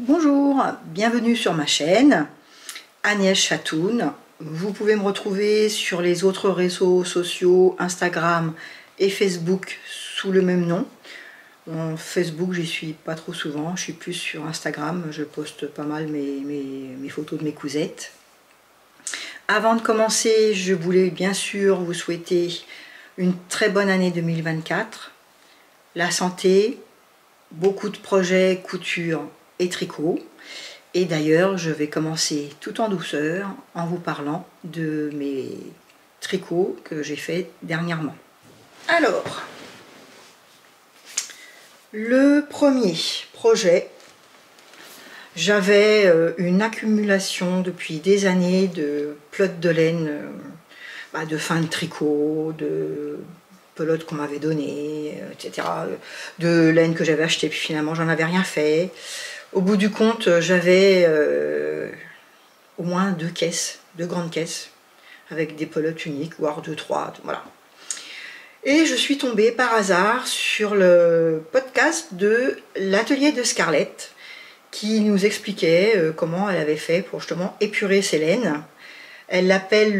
Bonjour, bienvenue sur ma chaîne Agnès Chatoun. Vous pouvez me retrouver sur les autres réseaux sociaux, Instagram et Facebook sous le même nom. En Facebook, j'y suis pas trop souvent, je suis plus sur Instagram, je poste pas mal mes photos de mes cousettes. Avant de commencer, je voulais bien sûr vous souhaiter une très bonne année 2024, la santé, beaucoup de projets couture et tricot. Et d'ailleurs, je vais commencer tout en douceur en vous parlant de mes tricots que j'ai fait dernièrement. Alors, le premier projet, j'avais une accumulation depuis des années de pelotes de laine, de fin de tricot, de pelotes qu'on m'avait données, etc. De laine que j'avais achetée, puis finalement j'en avais rien fait. Au bout du compte, j'avais au moins deux grandes caisses, avec des pelotes uniques, voire deux, trois, voilà. Et je suis tombée par hasard sur le podcast de l'atelier de Scarlett, qui nous expliquait comment elle avait fait pour justement épurer ses laines. Elle l'appelle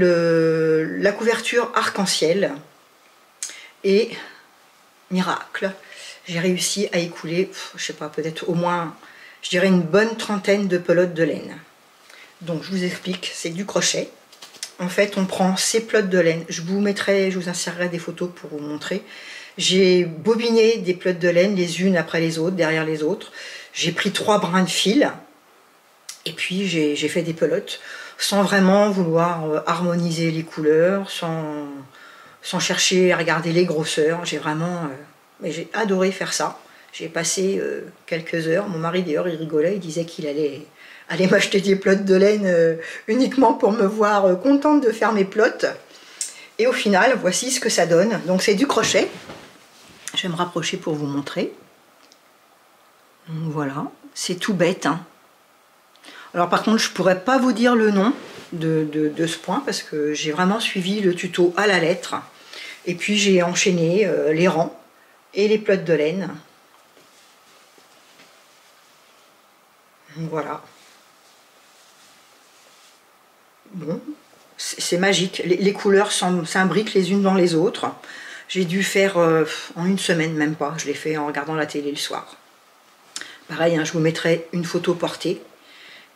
la couverture arc-en-ciel. Et miracle, j'ai réussi à écouler, je sais pas, peut-être au moins, je dirais une bonne trentaine de pelotes de laine. Donc je vous explique, c'est du crochet. En fait, on prend ces pelotes de laine. Je vous insérerai des photos pour vous montrer. J'ai bobiné des pelotes de laine les unes après les autres, derrière les autres. J'ai pris 3 brins de fil et puis j'ai fait des pelotes sans vraiment vouloir harmoniser les couleurs, sans chercher à regarder les grosseurs. J'ai vraiment... mais j'ai adoré faire ça. J'ai passé quelques heures. Mon mari d'ailleurs, il rigolait, il disait qu'il allait m'acheter des pelotes de laine uniquement pour me voir contente de faire mes pelotes. Et au final, voici ce que ça donne. Donc c'est du crochet. Je vais me rapprocher pour vous montrer. Donc, voilà, c'est tout bête, hein. Alors par contre, je ne pourrais pas vous dire le nom de ce point parce que j'ai vraiment suivi le tuto à la lettre. Et puis j'ai enchaîné les rangs et les pelotes de laine. Voilà. Bon, c'est magique. Les couleurs s'imbriquent les unes dans les autres. J'ai dû faire en une semaine, même pas. Je l'ai fait en regardant la télé le soir. Pareil, hein, je vous mettrai une photo portée.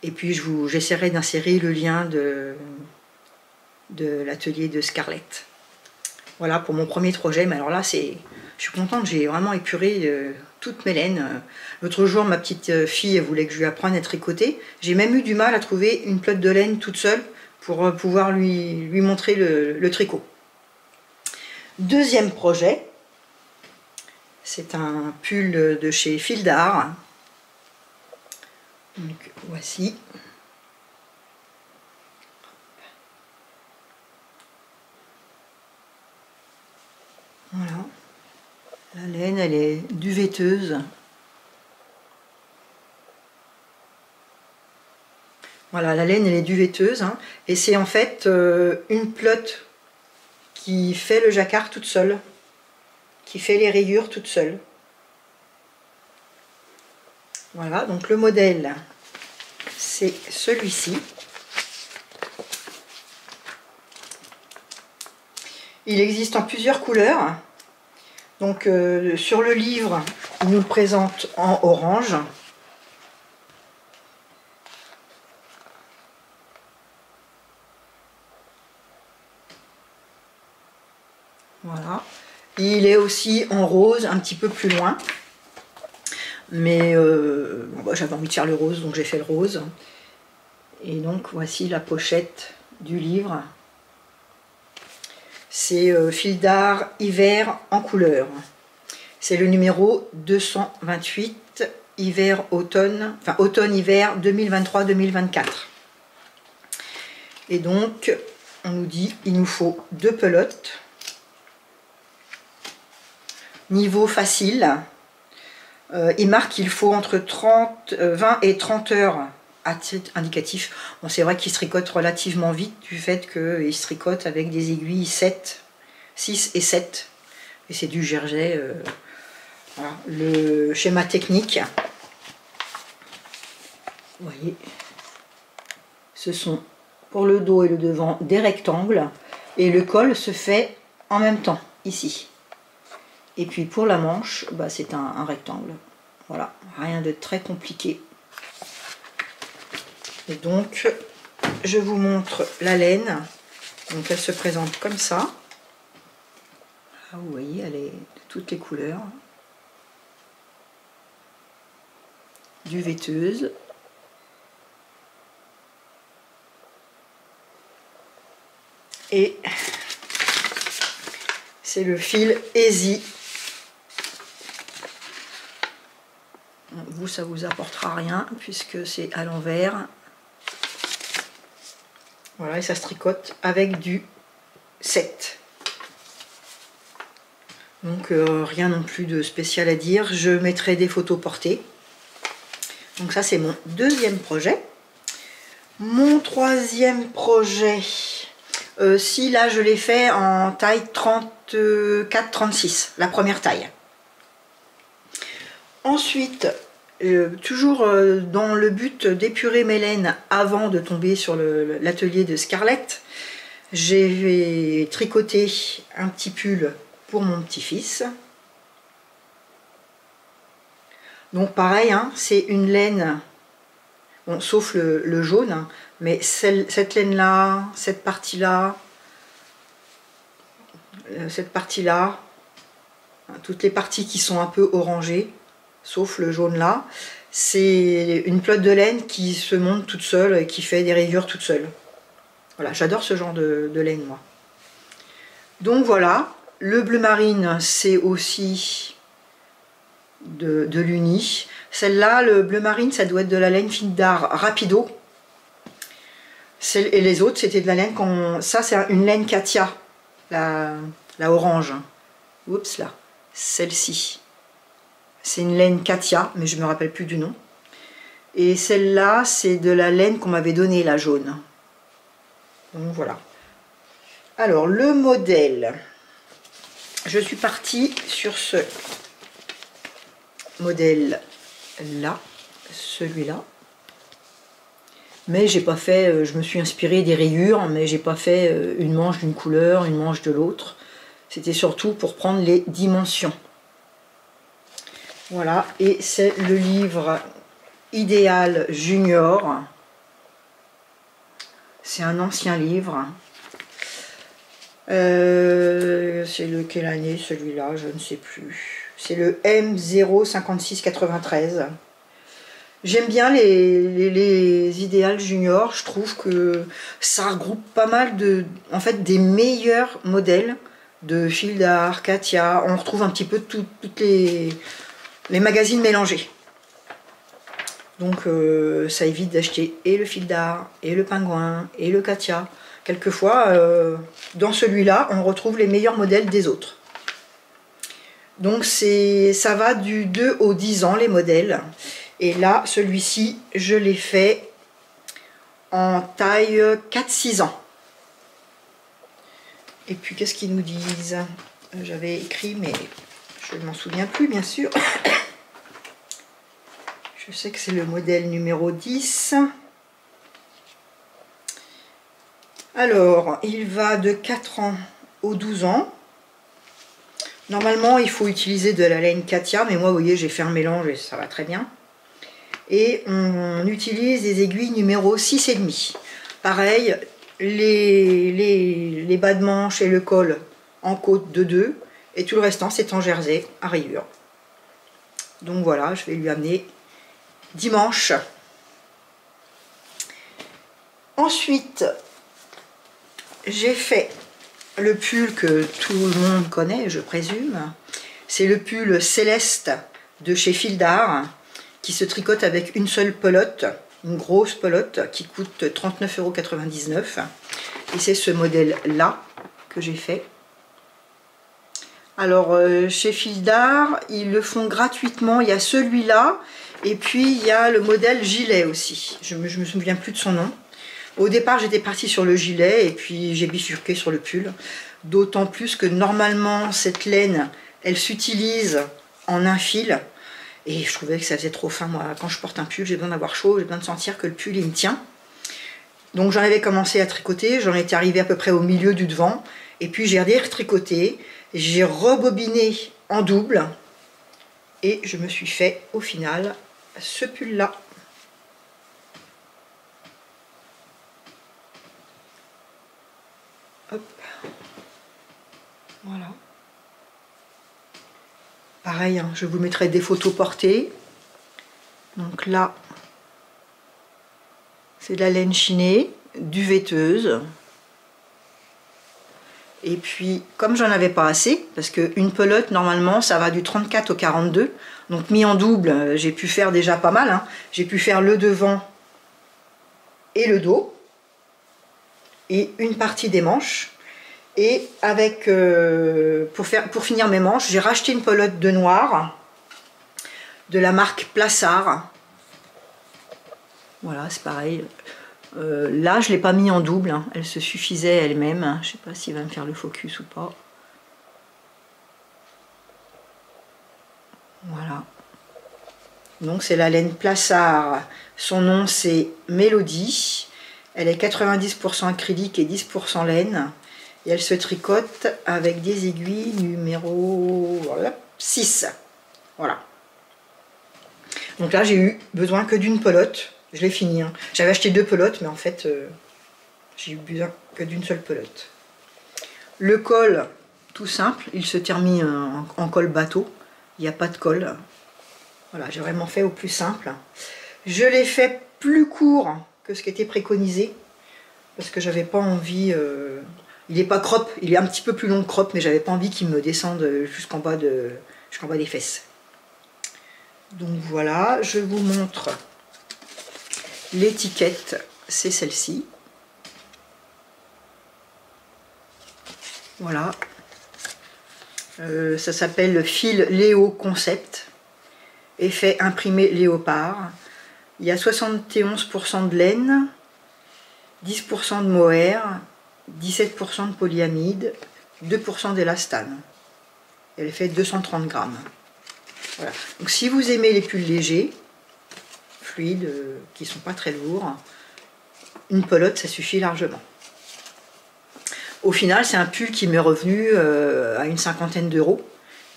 Et puis j'essaierai d'insérer le lien de l'atelier de Scarlett. Voilà pour mon premier projet. Mais alors là, je suis contente, j'ai vraiment épuré toutes mes laines. L'autre jour, ma petite fille voulait que je lui apprenne à tricoter. J'ai même eu du mal à trouver une pelote de laine toute seule pour pouvoir lui montrer le tricot. Deuxième projet, c'est un pull de chez Fil d'Art. Donc voici. Voilà. La laine, elle est duvetteuse. Voilà, la laine, elle est duvetteuse. Hein, et c'est en fait une pelote qui fait le jacquard toute seule, qui fait les rayures toute seule. Voilà, donc le modèle, c'est celui-ci. Il existe en plusieurs couleurs. Donc sur le livre, il nous le présente en orange. Voilà. Il est aussi en rose, un petit peu plus loin. Mais j'avais envie de faire le rose, donc j'ai fait le rose. Et donc voici la pochette du livre. C'est Fil d'Art hiver en couleur. C'est le numéro 228, hiver-automne, enfin automne-hiver 2023-2024. Et donc, on nous dit il nous faut 2 pelotes. Niveau facile. Il marque qu'il faut entre 20 et 30 heures à titre indicatif. Bon, c'est vrai qu'il se tricote relativement vite du fait qu'il se tricote avec des aiguilles 6 et 7. Et c'est du Gerget. Voilà. Le schéma technique. Vous voyez, ce sont pour le dos et le devant des rectangles et le col se fait en même temps ici. Et puis pour la manche, bah, c'est un rectangle. Voilà, rien de très compliqué. Et donc, je vous montre la laine. Donc elle se présente comme ça. Là, vous voyez, elle est de toutes les couleurs. Duvetteuse. Et c'est le fil Easy. Vous, ça vous apportera rien puisque c'est à l'envers. Voilà, et ça se tricote avec du 7. Donc rien non plus de spécial à dire. Je mettrai des photos portées. Donc ça, c'est mon deuxième projet. Mon troisième projet, si là je l'ai fait en taille 34-36, la première taille. Ensuite, toujours dans le but d'épurer mes laines avant de tomber sur l'atelier de Scarlett, j'ai tricoté un petit pull pour mon petit-fils. Donc pareil, hein, c'est une laine, bon, sauf le jaune, hein, mais cette laine-là, cette partie-là, toutes les parties qui sont un peu orangées, sauf le jaune là, c'est une pelote de laine qui se monte toute seule et qui fait des rayures toute seule. Voilà, j'adore ce genre de laine, moi. Donc voilà, le bleu marine, c'est aussi de l'Uni. Celle-là, le bleu marine, ça doit être de la laine Fildar Rapido. Et les autres, c'était de la laine ça, c'est une laine Katia, la orange. Oups, là. Celle-ci. C'est une laine Katia, mais je ne me rappelle plus du nom. Et celle-là, c'est de la laine qu'on m'avait donnée, la jaune. Donc voilà. Alors, le modèle. Je suis partie sur ce modèle-là, celui-là. Mais j'ai pas fait, je me suis inspirée des rayures, mais j'ai pas fait une manche d'une couleur, une manche de l'autre. C'était surtout pour prendre les dimensions. Voilà, et c'est le livre Idéal Junior. C'est un ancien livre. C'est lequel année celui-là, je ne sais plus. C'est le M05693. J'aime bien les idéales juniors. Je trouve que ça regroupe pas mal en fait, des meilleurs modèles de Fildar, Katia. On retrouve un petit peu toutes les magazines mélangés. Donc ça évite d'acheter et le Fildar, et le Pingouin, et le Katia. Quelquefois, dans celui-là, on retrouve les meilleurs modèles des autres. Donc ça va du 2 au 10 ans, les modèles. Et là, celui-ci, je l'ai fait en taille 4-6 ans. Et puis, qu'est-ce qu'ils nous disent? J'avais écrit, mais je ne m'en souviens plus, bien sûr. Je sais que c'est le modèle numéro 10. Alors, il va de 4 ans aux 12 ans. Normalement, il faut utiliser de la laine Katia, mais moi, vous voyez, j'ai fait un mélange et ça va très bien. Et on utilise des aiguilles numéro 6,5. Pareil, les bas de manche et le col en côte de 2. Et tout le restant, c'est en jersey à rayures. Donc voilà, je vais lui amener 10 manches. Ensuite, j'ai fait le pull que tout le monde connaît, je présume. C'est le pull Céleste de chez Fildar, qui se tricote avec une seule pelote, une grosse pelote qui coûte 39,99 €. Et c'est ce modèle-là que j'ai fait. Alors, chez Fildar, ils le font gratuitement. Il y a celui-là, et puis il y a le modèle gilet aussi. Je me souviens plus de son nom. Au départ, j'étais partie sur le gilet, et puis j'ai bifurqué sur le pull. D'autant plus que normalement, cette laine, elle s'utilise en un fil. Et je trouvais que ça faisait trop fin. Moi, quand je porte un pull, j'ai besoin d'avoir chaud, j'ai besoin de sentir que le pull, il me tient. Donc j'en avais commencé à tricoter, j'en étais arrivée à peu près au milieu du devant. Et puis j'ai retricoté, j'ai rebobiné en double. Et je me suis fait, au final, ce pull-là. Hop. Voilà. Pareil, hein, je vous mettrai des photos portées. Donc là, c'est de la laine chinée, duvetteuse. Et puis, comme j'en avais pas assez, parce qu'une pelote, normalement, ça va du 34 au 42. Donc, mis en double, j'ai pu faire déjà pas mal. Hein. J'ai pu faire le devant et le dos. Et une partie des manches. Et avec, pour finir mes manches, j'ai racheté une pelote de noir de la marque Plassard. Voilà, c'est pareil. Là, je ne l'ai pas mis en double, hein. Elle se suffisait elle-même. Hein. Je ne sais pas s'il va me faire le focus ou pas. Voilà. Donc c'est la laine Plassard. Son nom c'est Mélodie. Elle est 90% acrylique et 10% laine. Et elle se tricote avec des aiguilles numéro 6. Voilà. Donc là, j'ai eu besoin que d'une pelote. Je l'ai fini. Hein. J'avais acheté 2 pelotes, mais en fait, j'ai eu besoin que d'une seule pelote. Le col, tout simple, il se termine en col bateau. Il n'y a pas de col. Voilà, j'ai vraiment fait au plus simple. Je l'ai fait plus court que ce qui était préconisé. Parce que j'avais pas envie... il n'est pas crop, il est un petit peu plus long que crop, mais j'avais pas envie qu'il me descende jusqu'en bas des fesses. Donc voilà, je vous montre l'étiquette, c'est celle-ci. Voilà. Ça s'appelle le fil Léo Concept. Effet imprimé léopard. Il y a 71% de laine, 10% de mohair, 17% de polyamide, 2% d'élastane. Elle fait 230 grammes. Voilà. Donc si vous aimez les pulls légers, fluides, qui ne sont pas très lourds, une pelote ça suffit largement. Au final, c'est un pull qui m'est revenu à une cinquantaine d'euros,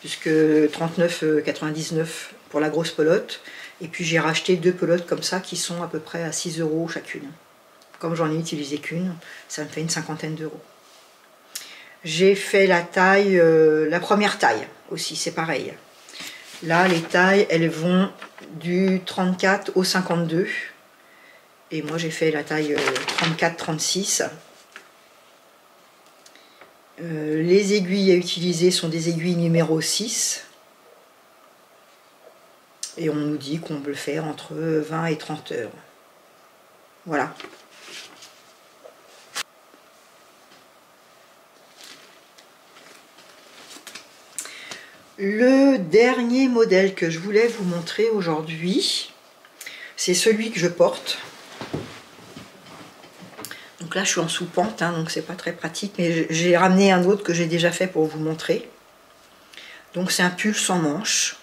puisque 39,99 pour la grosse pelote. Et puis j'ai racheté 2 pelotes comme ça qui sont à peu près à 6 euros chacune. Comme j'en ai utilisé qu'une, ça me fait une cinquantaine d'euros. J'ai fait la taille, la première taille aussi, c'est pareil. Là, les tailles, elles vont du 34 au 52. Et moi, j'ai fait la taille 34-36. Les aiguilles à utiliser sont des aiguilles numéro 6. Et on nous dit qu'on peut le faire entre 20 et 30 heures. Voilà. Le dernier modèle que je voulais vous montrer aujourd'hui, c'est celui que je porte. Donc là, je suis en sous-pente, hein, donc c'est pas très pratique, mais j'ai ramené un autre que j'ai déjà fait pour vous montrer. Donc c'est un pull sans manches.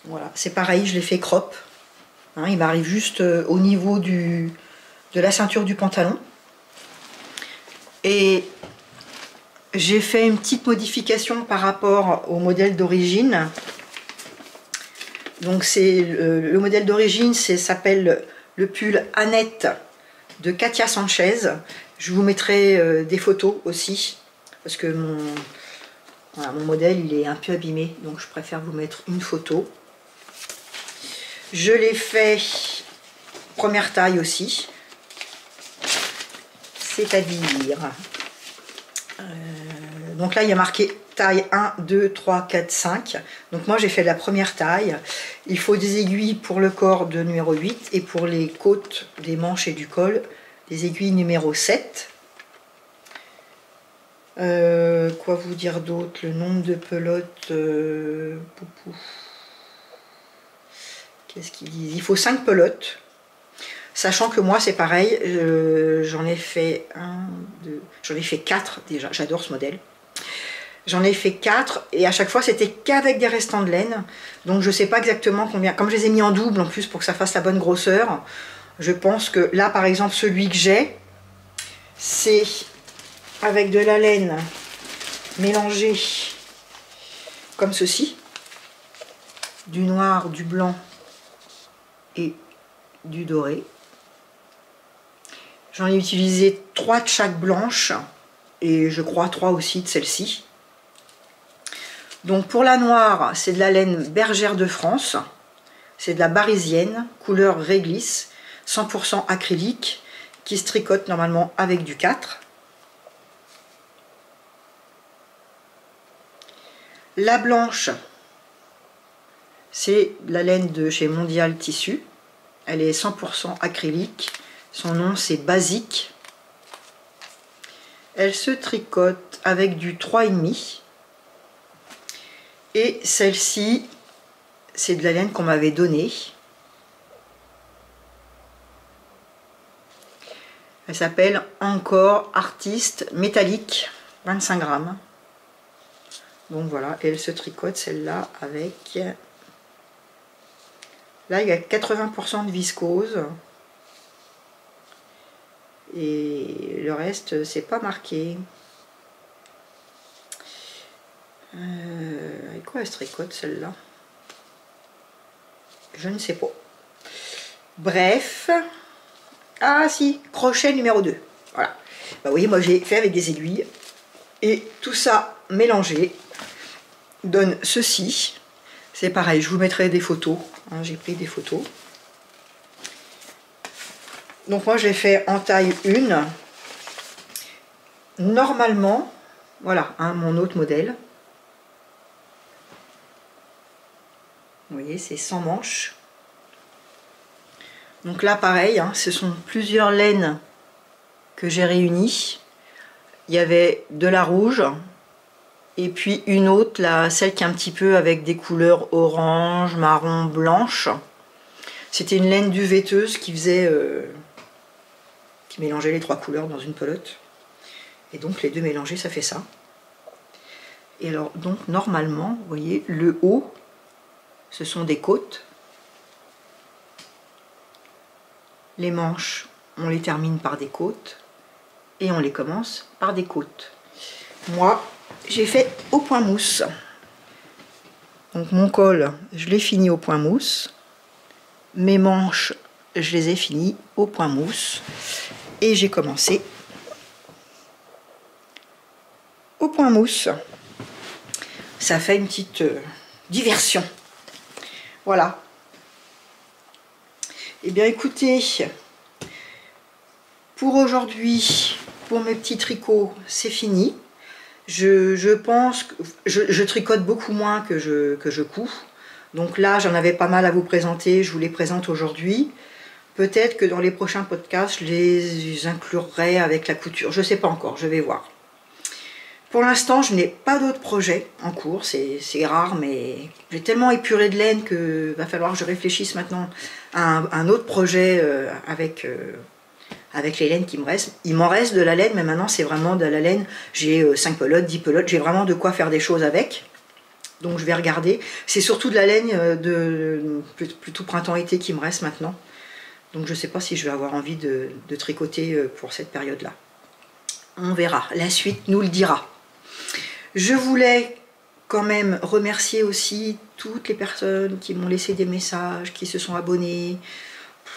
Voilà, c'est pareil, je l'ai fait crop. Hein, il m'arrive juste au niveau de la ceinture du pantalon. Et j'ai fait une petite modification par rapport au modèle d'origine. Donc c'est le modèle d'origine, s'appelle le pull Annette de Katia Sanchez. Je vous mettrai des photos aussi, parce que voilà, mon modèle il est un peu abîmé, donc je préfère vous mettre une photo. Je l'ai fait première taille aussi, c'est-à-dire... donc là il y a marqué taille 1, 2, 3, 4, 5. Donc moi j'ai fait la première taille. Il faut des aiguilles pour le corps de numéro 8 et pour les côtes des manches et du col, des aiguilles numéro 7. Quoi vous dire d'autre? Le nombre de pelotes. Qu'est-ce qu'ils disent? Il faut 5 pelotes. Sachant que moi c'est pareil, j'en ai fait 1, 2, j'en ai fait 4 déjà, j'adore ce modèle. J'en ai fait 4 et à chaque fois c'était qu'avec des restants de laine. Donc je sais pas exactement combien. Comme je les ai mis en double en plus pour que ça fasse la bonne grosseur, je pense que là par exemple celui que j'ai, c'est avec de la laine mélangée comme ceci. Du noir, du blanc et du doré. J'en ai utilisé 3 de chaque blanche et je crois 3 aussi de celle-ci. Donc pour la noire, c'est de la laine bergère de France, c'est de la barisienne, couleur réglisse, 100% acrylique, qui se tricote normalement avec du 4. La blanche, c'est de la laine de chez Mondial Tissu, elle est 100% acrylique, son nom c'est Basique. Elle se tricote avec du 3,5. Et celle-ci, c'est de la laine qu'on m'avait donnée. Elle s'appelle Encore Artiste Métallique, 25 grammes. Donc voilà, et elle se tricote celle-là avec... Là, il y a 80% de viscose. Et le reste, c'est pas marqué. Avec quoi elle se tricote celle-là? Je ne sais pas. Bref. Ah si, crochet numéro 2. Voilà. Bah, vous voyez, moi j'ai fait avec des aiguilles. Et tout ça mélangé donne ceci. C'est pareil, je vous mettrai des photos. Hein, j'ai pris des photos. Donc moi je l'ai fait en taille 1. Normalement, voilà, hein, mon autre modèle. Vous voyez, c'est sans manches. Donc là, pareil, hein, ce sont plusieurs laines que j'ai réunies. Il y avait de la rouge, et puis une autre, là, celle qui est un petit peu avec des couleurs orange, marron, blanche. C'était une laine duvetteuse qui faisait... qui mélangeait les 3 couleurs dans une pelote. Et donc les deux mélangés, ça fait ça. Et alors, donc normalement, vous voyez, le haut, ce sont des côtes. Les manches, on les termine par des côtes. Et on les commence par des côtes. Moi, j'ai fait au point mousse. Donc mon col, je l'ai fini au point mousse. Mes manches, je les ai finies au point mousse. Et j'ai commencé au point mousse. Ça fait une petite diversion. Voilà. Eh bien écoutez, pour aujourd'hui, pour mes petits tricots, c'est fini. Je pense que je tricote beaucoup moins que je couds. Donc là, j'en avais pas mal à vous présenter, je vous les présente aujourd'hui. Peut-être que dans les prochains podcasts, je les inclurai avec la couture. Je ne sais pas encore, je vais voir. Pour l'instant, je n'ai pas d'autres projets en cours, c'est rare, mais j'ai tellement épuré de laine qu'il va falloir que je réfléchisse maintenant à un autre projet avec les laines qui me restent. Il m'en reste de la laine, mais maintenant c'est vraiment de la laine. J'ai 5 pelotes, 10 pelotes, j'ai vraiment de quoi faire des choses avec. Donc je vais regarder. C'est surtout de la laine plutôt printemps-été qui me reste maintenant. Donc je ne sais pas si je vais avoir envie de tricoter pour cette période-là. On verra, la suite nous le dira. Je voulais quand même remercier aussi toutes les personnes qui m'ont laissé des messages, qui se sont abonnées.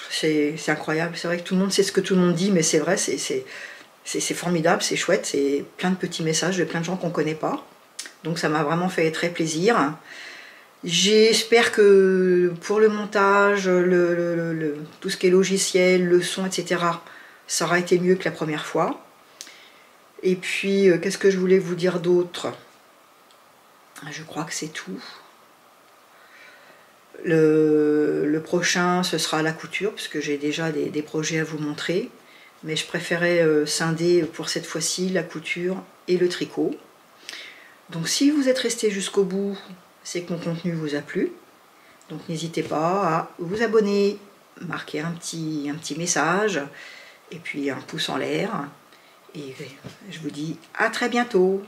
C'est incroyable, c'est vrai que tout le monde sait ce que tout le monde dit, mais c'est vrai, c'est formidable, c'est chouette, c'est plein de petits messages de plein de gens qu'on ne connaît pas. Donc ça m'a vraiment fait très plaisir. J'espère que pour le montage, tout ce qui est logiciel, le son, etc., ça aura été mieux que la première fois. Et puis, qu'est-ce que je voulais vous dire d'autre? Je crois que c'est tout. Le prochain, ce sera la couture, parce que j'ai déjà des projets à vous montrer. Mais je préférais scinder pour cette fois-ci la couture et le tricot. Donc si vous êtes resté jusqu'au bout, c'est que mon contenu vous a plu. Donc n'hésitez pas à vous abonner, marquer un petit message, et puis un pouce en l'air. Et je vous dis à très bientôt.